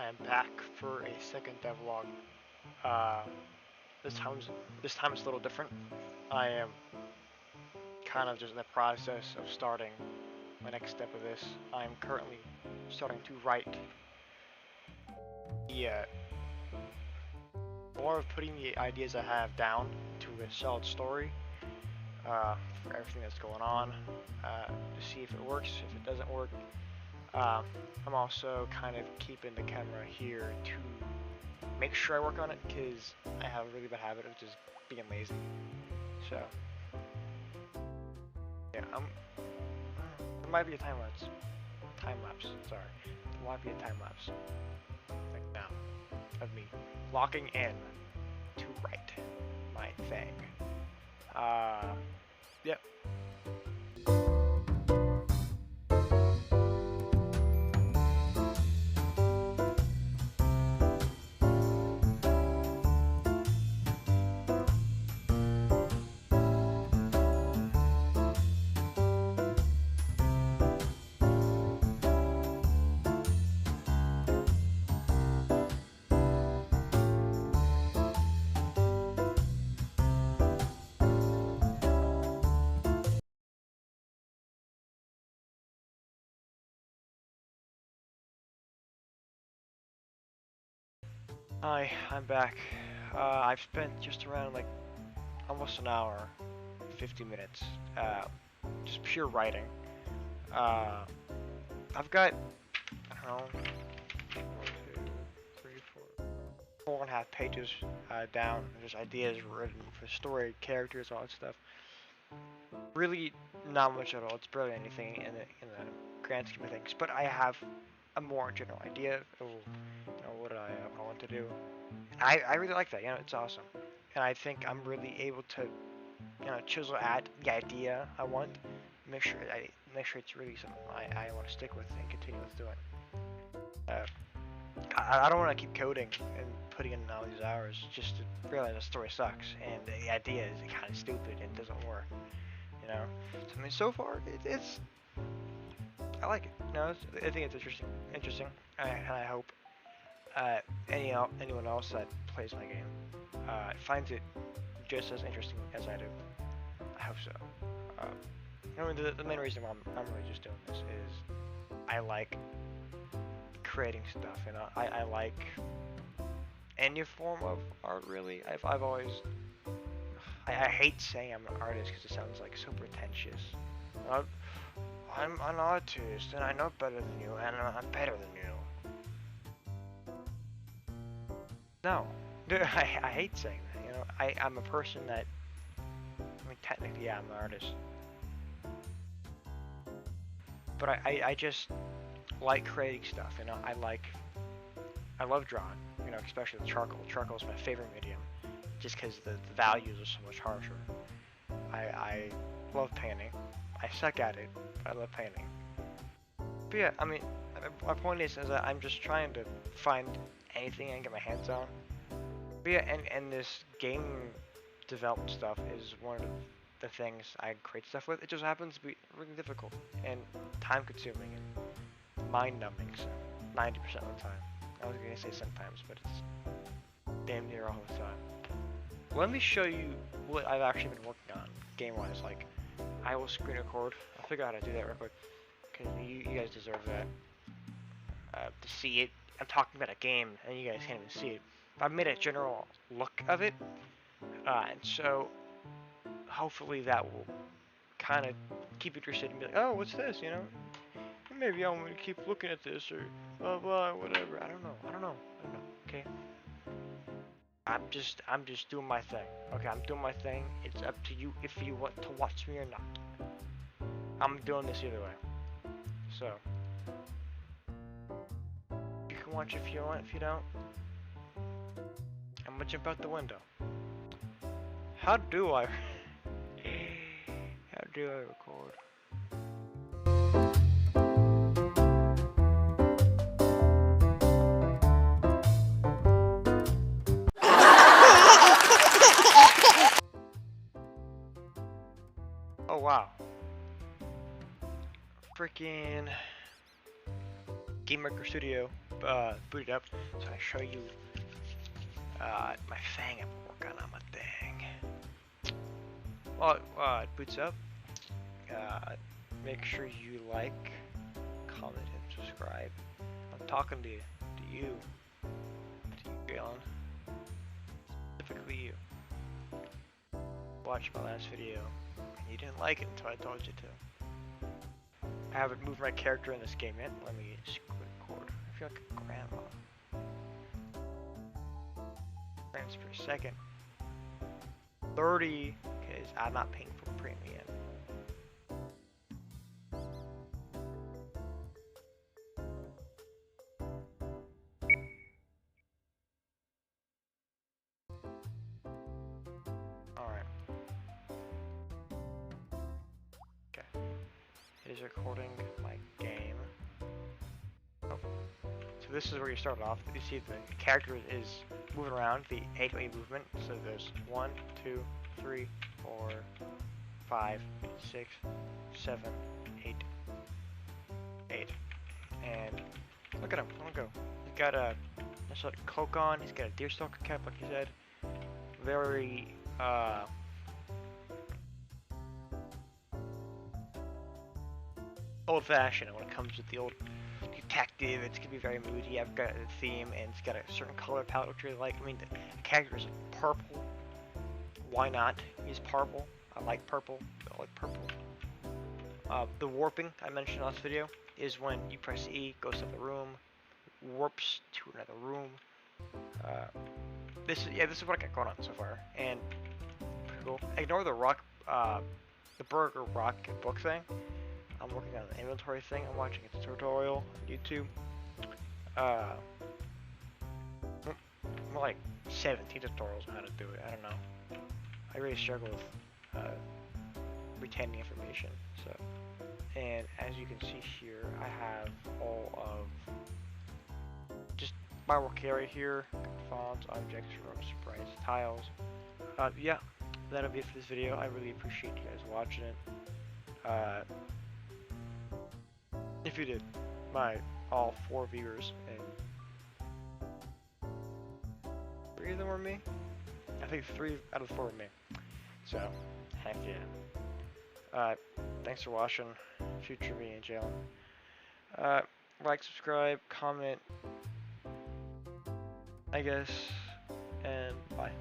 I am back for a second devlog. Uh, this time's this time it's a little different. I am kind of just in the process of starting my next step of this. I am currently starting to write more of putting the ideas I have down to a solid story for everything that's going on to see if it works. If it doesn't work, I'm also kind of keeping the camera here to make sure I work on it because I have a really bad habit of just being lazy. So yeah, there might be a time lapse. Sorry, there might be a time lapse. Like now, of me logging in to write my thing. Yep. Hi, I'm back. I've spent just around like almost an hour, 50 minutes, just pure writing. Uh, I've got, I don't know, 4.5 pages down, just ideas written for story, characters, all that stuff. Really, not much at all. It's barely anything in the grand scheme of things. But I have a more general idea of what I want to do. I really like that. It's awesome, and I think I'm really able to chisel at the idea I want, make sure it's really something I want to stick with and continue with doing. Uh, I don't want to keep coding and putting in all these hours just to realize the story sucks and the idea is kind of stupid and doesn't work. So, I mean, so far it's I like it. I think it's interesting, and I hope anyone else that plays my game finds it just as interesting as I do. I hope so. The main reason why I'm really just doing this is I like creating stuff, I like any form of art really. I've always I hate saying I'm an artist because it sounds like so pretentious. I'm an artist and I know better than you and I'm better than you. No, I hate saying that. I'm a person that, I mean, technically, yeah, I'm an artist, but I just like creating stuff. I love drawing. Especially with charcoal. Charcoal is my favorite medium, just because the values are so much harsher. I love painting. I suck at it, but I love painting. But yeah, I mean, my point is that I'm just trying to find anything I can get my hands on. But yeah, and this game development stuff is one of the things I create stuff with. It just happens to be really difficult and time consuming and mind numbing, so 90% of the time. I was gonna say sometimes, but it's damn near all the time. Let me show you what I've actually been working on game-wise. Like, I will screen record. I'll figure out how to do that real quick, because you guys deserve that. To see it. I'm talking about a game, and you guys can't even see it. I've made a general look of it, and so hopefully that will kind of keep interested and be like, oh, what's this? Maybe I'm gonna keep looking at this or blah blah whatever. I don't know. Okay. I'm just doing my thing. Okay, I'm doing my thing. It's up to you if you want to watch me or not. I'm doing this either way. So you can watch if you want. If you don't, I'm gonna jump out the window. How do I? How do I record? Oh wow. Freaking Game Maker Studio boot it up, so I show you my thing I'm working on my thing. Well, it boots up. Make sure you like, comment, and subscribe. I'm talking to you, Jalen, specifically you. Watched my last video, and you didn't like it until I told you to. I haven't moved my character in this game yet. Let me record. I feel like a grandma. Frames per second. 30, because I'm not paying for premium. Alright. Okay. It is recording my game. Oh. So this is where you start off. You see the character is moving around, the 8-way movement. So there's 1, 2, 3, 4, 5, 6, 7, 8. 8. And look at him. I want to go. He's got a sort of cloak on. He's got a deerstalker cap, like you said. Very old-fashioned when it comes with the old detective. It's gonna be very moody. I've got a theme, and it's got a certain color palette which I really like. I mean, the character is purple. Why not use purple? I like purple. I like purple. The warping I mentioned last video is when you press E, goes to the room, warps to another room. This is what I got going on so far, and pretty cool. Ignore the the burger rock book thing. I'm working on an inventory thing. I'm watching a tutorial on YouTube. More like 17 tutorials on how to do it. I don't know. I really struggle with retaining information. So, and as you can see here, I have all of just my work area here: fonts, objects, rooms, sprites, tiles. Yeah, that'll be it for this video. I really appreciate you guys watching it. If you did, all 4 viewers, and 3 of them were me. I think 3 out of 4 were me. So, heck yeah. Thanks for watching, future me and Jalen. Like, subscribe, comment, I guess, and bye.